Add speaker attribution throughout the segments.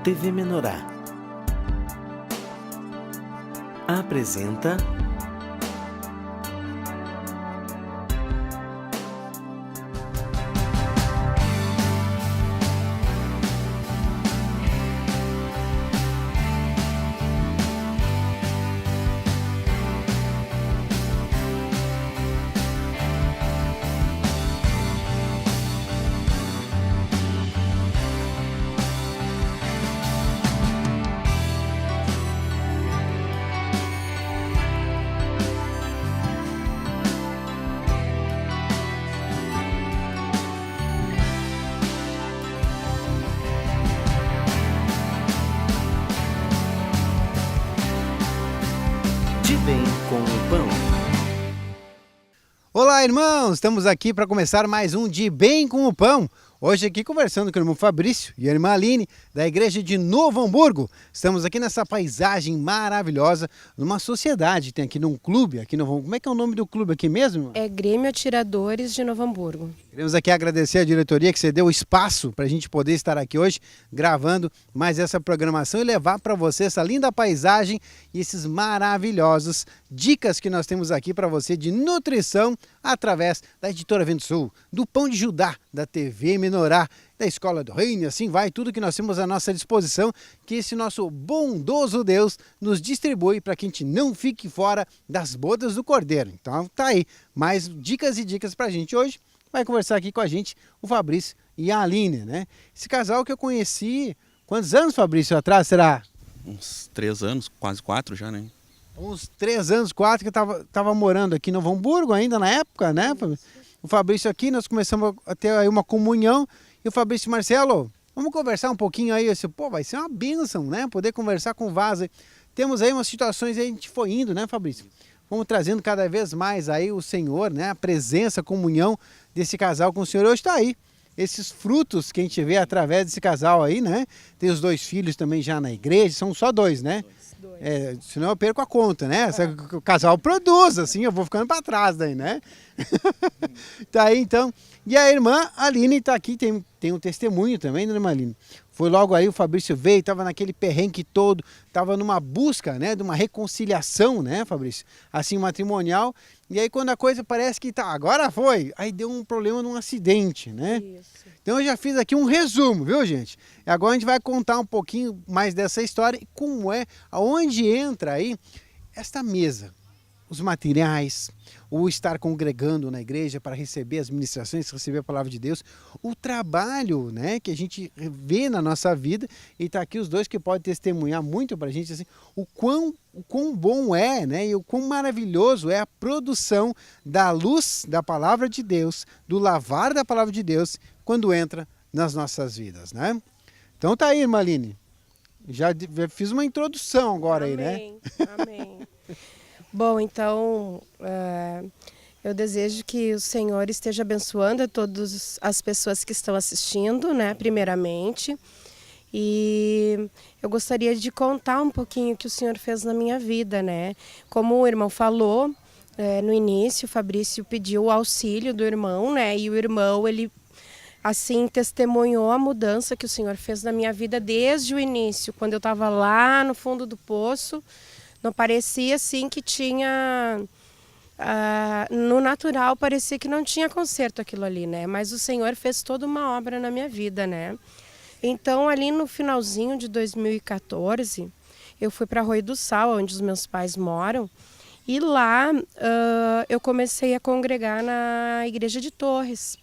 Speaker 1: TV Menorá apresenta De Bem com o Pão.
Speaker 2: Olá, irmãos! Estamos aqui para começar mais um De Bem com o Pão. Hoje aqui conversando com o irmão Fabrício e a irmã Aline, da igreja de Novo Hamburgo. Estamos aqui nessa paisagem maravilhosa, numa sociedade, tem aqui num clube, aqui no... Como é que é o nome do clube aqui mesmo?
Speaker 3: É Grêmio Atiradores de Novo Hamburgo.
Speaker 2: Queremos aqui agradecer a diretoria que cedeu o espaço para a gente poder estar aqui hoje gravando mais essa programação e levar para você essa linda paisagem e esses maravilhosos dicas que nós temos aqui para você de nutrição através da Editora Vento Sul, do Pão de Judá, da TV Menorá, da Escola do Reino, assim vai, tudo que nós temos à nossa disposição, que esse nosso bondoso Deus nos distribui para que a gente não fique fora das bodas do Cordeiro. Então tá aí, mais dicas e dicas para a gente hoje. Vai conversar aqui com a gente o Fabrício e a Aline, né? Esse casal que eu conheci, quantos anos, Fabrício, atrás será?
Speaker 4: Uns 3 anos, quase 4 já, né?
Speaker 2: Uns 3 anos, 4, que eu tava morando aqui em Novo Hamburgo ainda na época, né? O Fabrício aqui, nós começamos a ter aí uma comunhão, e o Fabrício: Marcelo, vamos conversar um pouquinho aí. Eu disse: pô, vai ser uma bênção, né? Poder conversar com o Vaza. Temos aí umas situações aí, a gente foi indo, né, Fabrício? Vamos trazendo cada vez mais aí o Senhor, né? A presença, a comunhão desse casal com o Senhor. Hoje está aí. Esses frutos que a gente vê através desse casal aí, né? Tem os 2 filhos também já na igreja, são só 2, né? É, senão eu perco a conta, né? O casal produz, assim, eu vou ficando para trás daí, né? Tá aí então. E a irmã Aline tá aqui, tem um testemunho também, né, irmã Aline? Foi logo aí, o Fabrício veio, estava naquele perrengue todo, estava numa busca, né, de uma reconciliação, né, Fabrício? Assim, matrimonial. E aí quando a coisa parece que tá, agora foi, aí deu um problema num acidente, né? Isso. Então eu já fiz aqui um resumo, viu, gente? E agora a gente vai contar um pouquinho mais dessa história e como é, aonde entra aí esta mesa, os materiais, o estar congregando na igreja para receber as ministrações, receber a palavra de Deus, o trabalho, né, que a gente vê na nossa vida, e tá aqui os 2 que podem testemunhar muito para a gente, assim, o quão bom é, né, e o quão maravilhoso é a produção da luz da palavra de Deus, do lavar da palavra de Deus, quando entra nas nossas vidas, né? Então tá aí, irmã Aline, já fiz uma introdução agora.
Speaker 3: Amém,
Speaker 2: aí, né?
Speaker 3: Amém. Bom, então, eu desejo que o Senhor esteja abençoando a todas as pessoas que estão assistindo, né, primeiramente. E eu gostaria de contar um pouquinho o que o Senhor fez na minha vida, né? Como o irmão falou, no início, o Fabrício pediu o auxílio do irmão, né? E o irmão, ele, assim, testemunhou a mudança que o Senhor fez na minha vida desde o início, quando eu estava lá no fundo do poço. Não parecia assim que tinha, no natural parecia que não tinha conserto aquilo ali, né? Mas o Senhor fez toda uma obra na minha vida, né? Então ali no finalzinho de 2014, eu fui para Arroio do Sal, onde os meus pais moram. E lá eu comecei a congregar na igreja de Torres.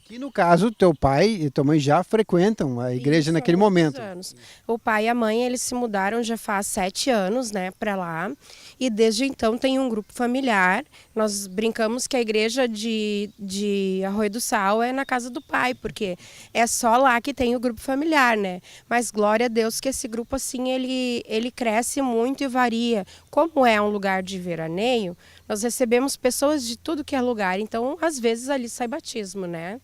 Speaker 2: Que no caso, teu pai e tua mãe já frequentam a igreja naquele momento.
Speaker 3: Anos. O pai e a mãe, eles se mudaram já faz 7 anos, né, para lá. E desde então tem um grupo familiar. Nós brincamos que a igreja de Arroio do Sal é na casa do pai, porque é só lá que tem o grupo familiar, né? Mas glória a Deus que esse grupo, assim, ele cresce muito e varia. Como é um lugar de veraneio, nós recebemos pessoas de tudo que é lugar, então às vezes ali sai batismo, né?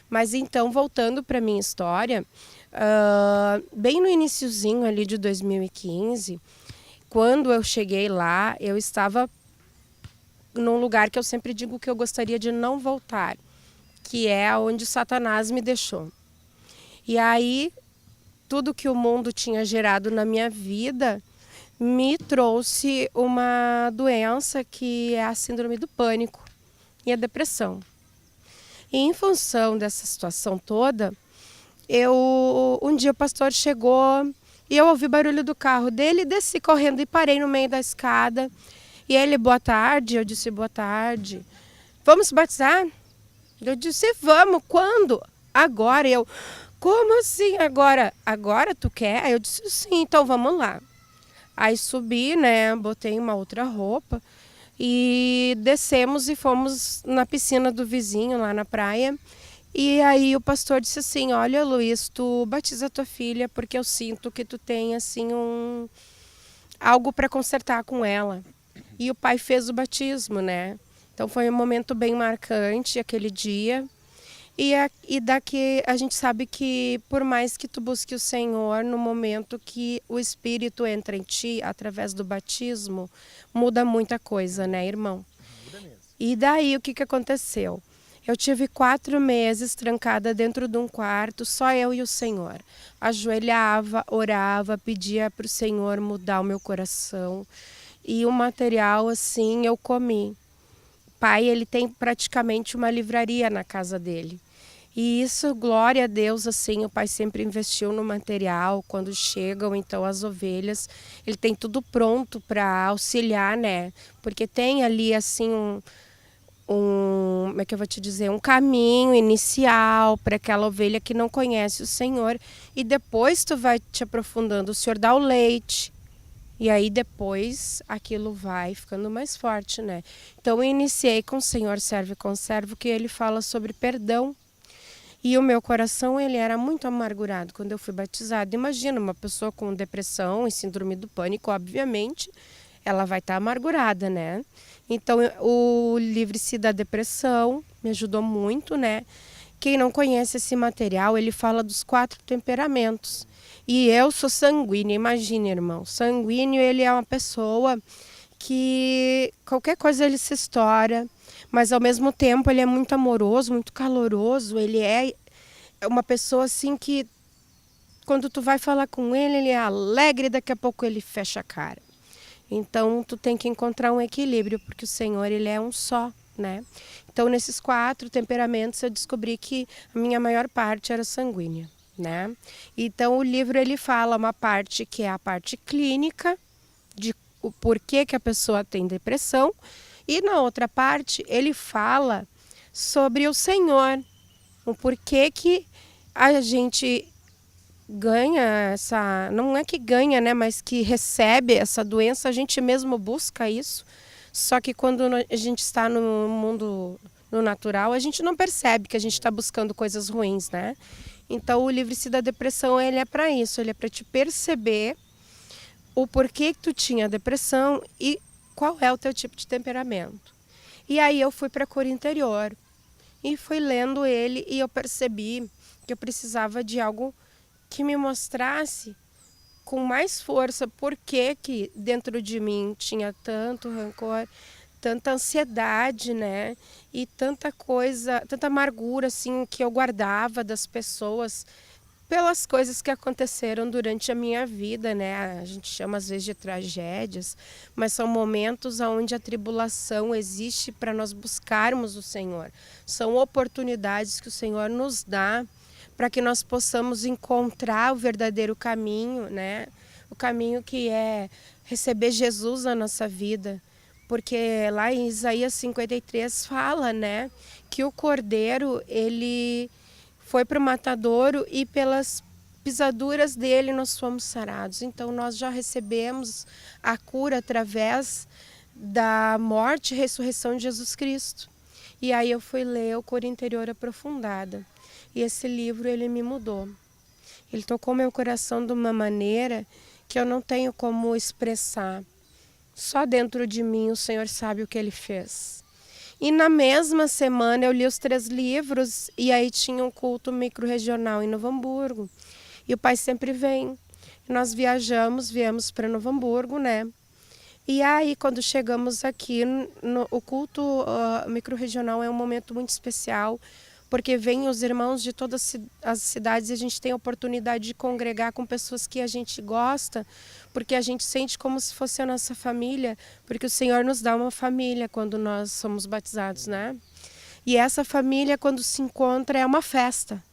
Speaker 3: Mas então, voltando para a minha história, bem no iniciozinho ali de 2015, quando eu cheguei lá, eu estava num lugar que eu sempre digo que eu gostaria de não voltar, que é onde Satanás me deixou. E aí tudo que o mundo tinha gerado na minha vida me trouxe uma doença que é a síndrome do pânico e a depressão. E em função dessa situação toda, um dia o pastor chegou e eu ouvi barulho do carro dele, desci correndo e parei no meio da escada. E ele, boa tarde, eu disse, boa tarde. Vamos se batizar? Eu disse, vamos, quando? Agora. Eu, como assim agora? Agora tu quer? Aí eu disse, sim, então vamos lá. Aí subi, né, botei uma outra roupa e descemos e fomos na piscina do vizinho lá na praia. E aí o pastor disse assim, olha Luiz, tu batiza tua filha porque eu sinto que tu tem assim algo para consertar com ela. E o pai fez o batismo, né? Então foi um momento bem marcante aquele dia. E daqui a gente sabe que por mais que tu busque o Senhor, no momento que o Espírito entra em ti, através do batismo, muda muita coisa, né, irmão? Muda mesmo. E daí o que aconteceu? Eu tive 4 meses trancada dentro de um quarto, só eu e o Senhor. Ajoelhava, orava, pedia para o Senhor mudar o meu coração. E o material, assim, eu comi. Pai, ele tem praticamente uma livraria na casa dele. E isso, glória a Deus, assim, o pai sempre investiu no material. Quando chegam, então, as ovelhas, ele tem tudo pronto para auxiliar, né? Porque tem ali, assim, como é que eu vou te dizer, um caminho inicial para aquela ovelha que não conhece o Senhor. E depois tu vai te aprofundando, o Senhor dá o leite. E aí depois aquilo vai ficando mais forte, né? Então eu iniciei com o Senhor serve e conservo, que ele fala sobre perdão. E o meu coração, ele era muito amargurado quando eu fui batizada. Imagina, uma pessoa com depressão e síndrome do pânico, obviamente, ela vai estar amargurada, né? Então o Livre-se da Depressão me ajudou muito, né? Quem não conhece esse material, ele fala dos 4 temperamentos. E eu sou sanguínea, imagina, irmão. Sanguíneo, ele é uma pessoa que qualquer coisa ele se estoura, mas ao mesmo tempo ele é muito amoroso, muito caloroso. Ele é uma pessoa assim que quando tu vai falar com ele é alegre, daqui a pouco ele fecha a cara. Então tu tem que encontrar um equilíbrio, porque o Senhor, ele é um só, né? Então nesses 4 temperamentos eu descobri que a minha maior parte era sanguínea, né? Então o livro, ele fala uma parte que é a parte clínica, de o porquê que a pessoa tem depressão, e na outra parte ele fala sobre o Senhor, o porquê que a gente ganha essa, não é que ganha, né, mas que recebe essa doença, a gente mesmo busca isso, só que quando a gente está no mundo, no natural, a gente não percebe que a gente está buscando coisas ruins, né? Então o Livre-se da Depressão, ele é para isso, ele é para te perceber o porquê que tu tinha depressão e qual é o teu tipo de temperamento. E aí eu fui para a cura interior e fui lendo ele e eu percebi que eu precisava de algo que me mostrasse com mais força por que dentro de mim tinha tanto rancor, tanta ansiedade, né? E tanta coisa, tanta amargura assim que eu guardava das pessoas pelas coisas que aconteceram durante a minha vida, né? A gente chama às vezes de tragédias, mas são momentos onde a tribulação existe para nós buscarmos o Senhor. São oportunidades que o Senhor nos dá para que nós possamos encontrar o verdadeiro caminho, né? O caminho que é receber Jesus na nossa vida. Porque lá em Isaías 53 fala, né, que o cordeiro, ele foi para o matadouro e pelas pisaduras dele nós fomos sarados. Então nós já recebemos a cura através da morte e ressurreição de Jesus Cristo. E aí eu fui ler o Cura Interior Aprofundada. E esse livro, ele me mudou. Ele tocou meu coração de uma maneira que eu não tenho como expressar. Só dentro de mim o Senhor sabe o que Ele fez. E na mesma semana eu li os 3 livros e aí tinha um culto micro-regional em Novo Hamburgo. E o pai sempre vem. Nós viemos para Novo Hamburgo, né? E aí quando chegamos aqui, o culto micro-regional é um momento muito especial, porque vêm os irmãos de todas as cidades e a gente tem a oportunidade de congregar com pessoas que a gente gosta, porque a gente sente como se fosse a nossa família, porque o Senhor nos dá uma família quando nós somos batizados, né? E essa família, quando se encontra, é uma festa.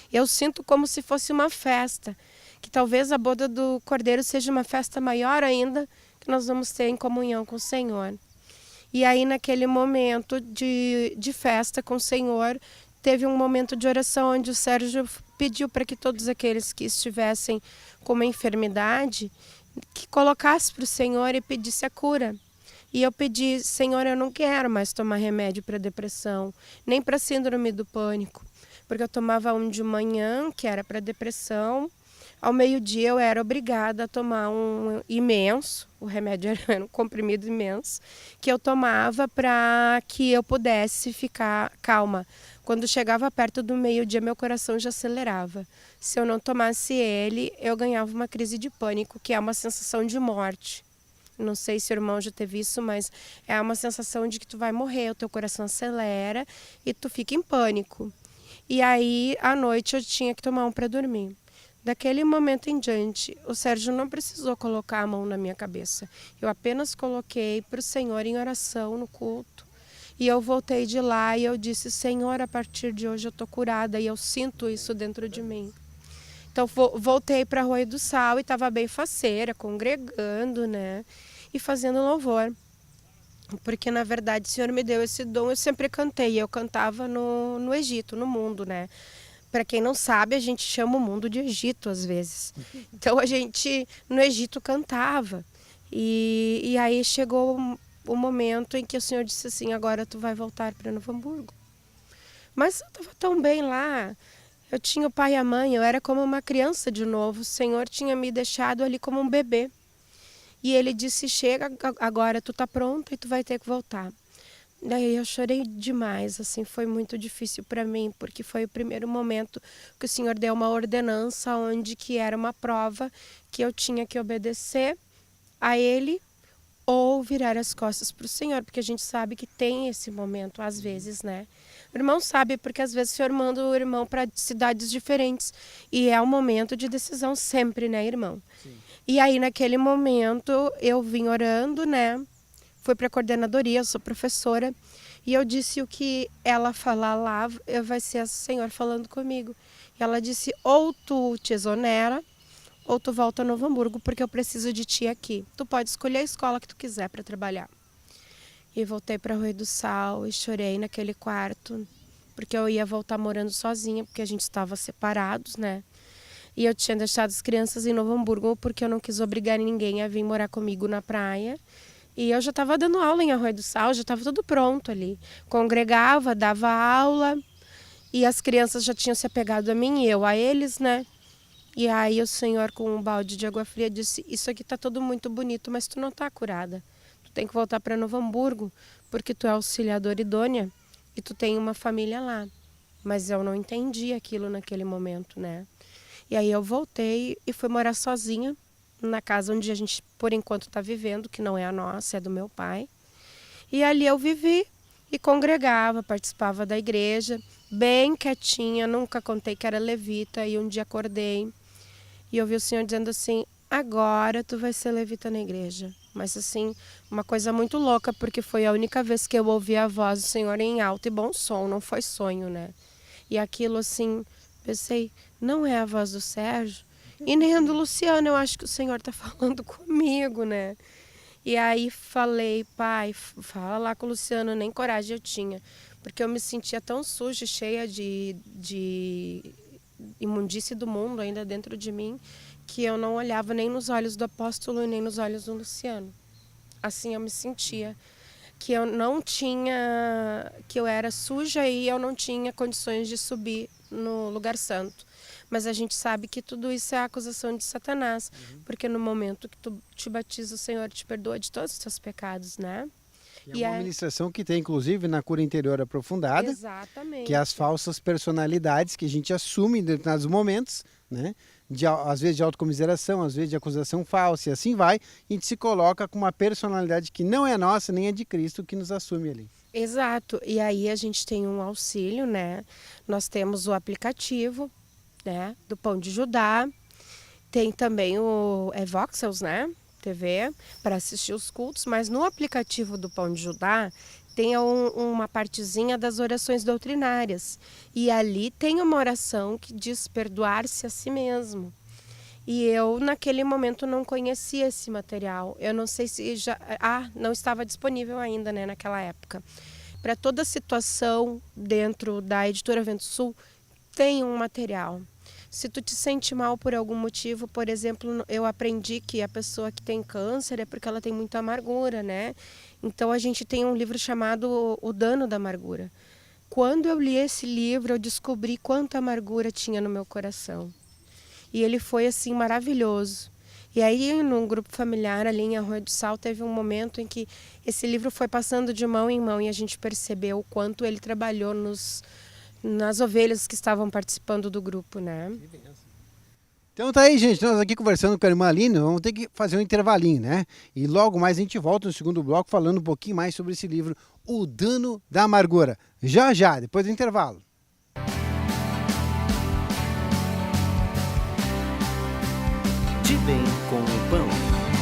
Speaker 3: Eu sinto como se fosse uma festa, que talvez a boda do Cordeiro seja uma festa maior ainda, que nós vamos ter em comunhão com o Senhor. E aí, naquele momento de festa com o Senhor, teve um momento de oração onde o Sérgio pediu para que todos aqueles que estivessem com uma enfermidade, que colocasse para o Senhor e pedisse a cura. E eu pedi: Senhor, eu não quero mais tomar remédio para depressão, nem para síndrome do pânico, porque eu tomava um de manhã, que era para depressão. Ao meio-dia eu era obrigada a tomar um imenso, o remédio era um comprimido imenso, que eu tomava para que eu pudesse ficar calma. Quando chegava perto do meio-dia, meu coração já acelerava. Se eu não tomasse ele, eu ganhava uma crise de pânico, que é uma sensação de morte. Não sei se o irmão já teve isso, mas é uma sensação de que tu vai morrer, o teu coração acelera e tu fica em pânico. E aí, à noite, eu tinha que tomar um para dormir. Daquele momento em diante, o Sérgio não precisou colocar a mão na minha cabeça. Eu apenas coloquei para o Senhor em oração no culto. E eu voltei de lá e eu disse: Senhor, a partir de hoje eu estou curada, e eu sinto isso dentro de mim. Então voltei para a Arroio do Sal e estava bem faceira, congregando, né? E fazendo louvor. Porque na verdade o Senhor me deu esse dom, eu sempre cantei. Eu cantava no Egito, no mundo, né? Para quem não sabe, a gente chama o mundo de Egito às vezes. Então a gente no Egito cantava. E aí chegou o momento em que o Senhor disse assim: agora tu vai voltar para Novo Hamburgo. Mas eu estava tão bem lá. Eu tinha o pai e a mãe, eu era como uma criança de novo. O Senhor tinha me deixado ali como um bebê. E ele disse: chega, agora tu tá pronta e tu vai ter que voltar. Daí eu chorei demais, assim, foi muito difícil para mim, porque foi o primeiro momento que o Senhor deu uma ordenança onde que era uma prova que eu tinha que obedecer a Ele ou virar as costas para o Senhor, porque a gente sabe que tem esse momento às vezes, né? O irmão sabe, porque às vezes o Senhor manda o irmão para cidades diferentes e é um momento de decisão sempre, né, irmão? Sim. E aí naquele momento eu vim orando, né? Fui para a coordenadoria, eu sou professora, e eu disse: o que ela falar lá vai ser o Senhor falando comigo. E ela disse: ou tu te exonera, ou tu volta a Novo Hamburgo, porque eu preciso de ti aqui. Tu pode escolher a escola que tu quiser para trabalhar. E voltei para Arroio do Sal e chorei naquele quarto, porque eu ia voltar morando sozinha, porque a gente estava separados, né? E eu tinha deixado as crianças em Novo Hamburgo, porque eu não quis obrigar ninguém a vir morar comigo na praia. E eu já estava dando aula em Arroio do Sal, já estava tudo pronto ali. Congregava, dava aula, e as crianças já tinham se apegado a mim e eu a eles, né? E aí o Senhor, com um balde de água fria, disse: isso aqui tá tudo muito bonito, mas tu não tá curada. Tu tem que voltar para Novo Hamburgo, porque tu é auxiliadora idônea e tu tem uma família lá. Mas eu não entendi aquilo naquele momento, né? E aí eu voltei e fui morar sozinha na casa onde a gente, por enquanto, está vivendo, que não é a nossa, é do meu pai. E ali eu vivi e congregava, participava da igreja, bem quietinha, nunca contei que era levita, e um dia acordei e ouvi o Senhor dizendo assim: agora tu vai ser levita na igreja. Mas assim, uma coisa muito louca, porque foi a única vez que eu ouvi a voz do Senhor em alto e bom som, não foi sonho, né? E aquilo assim, pensei, não é a voz do Sérgio, e nem a do Luciano, eu acho que o Senhor está falando comigo, né? E aí falei: pai, fala lá com o Luciano, nem coragem eu tinha, porque eu me sentia tão suja, cheia de imundície do mundo ainda dentro de mim, que eu não olhava nem nos olhos do apóstolo e nem nos olhos do Luciano. Assim eu me sentia, que eu não tinha, que eu era suja e eu não tinha condições de subir no lugar santo. Mas a gente sabe que tudo isso é a acusação de Satanás, porque no momento que tu te batiza, o Senhor te perdoa de todos os teus pecados, né?
Speaker 2: E é uma ministração que tem, inclusive, na cura interior aprofundada.
Speaker 3: Exatamente.
Speaker 2: Que é as falsas personalidades que a gente assume em determinados momentos, né? Às vezes de autocomiseração, às vezes de acusação falsa, e assim vai. A gente se coloca com uma personalidade que não é nossa, nem é de Cristo, que nos assume ali.
Speaker 3: Exato. E aí a gente tem um auxílio, né? Nós temos o aplicativo, né, do Pão de Judá. Tem também o Voxels, né, TV, para assistir os cultos. Mas no aplicativo do Pão de Judá tem uma partezinha das orações doutrinárias. E ali tem uma oração que diz perdoar-se a si mesmo. E eu, naquele momento, não conhecia esse material. Eu não sei se já... não estava disponível ainda, né, naquela época. Para toda situação dentro da Editora Vento Sul, tem um material. Se tu te sente mal por algum motivo, por exemplo, eu aprendi que a pessoa que tem câncer é porque ela tem muita amargura, né? Então, a gente tem um livro chamado O Dano da Amargura. Quando eu li esse livro, eu descobri quanta amargura tinha no meu coração. E ele foi, assim, maravilhoso. E aí, num grupo familiar ali em Arroio do Sal, teve um momento em que esse livro foi passando de mão em mão e a gente percebeu o quanto ele trabalhou nas ovelhas que estavam participando do grupo, né?
Speaker 2: Então tá aí, gente, nós aqui conversando com a irmã Aline, vamos ter que fazer um intervalinho, né? E logo mais a gente volta no segundo bloco falando um pouquinho mais sobre esse livro, O Dano da Amargura. Já, já, depois do intervalo.
Speaker 1: De bem com o pão.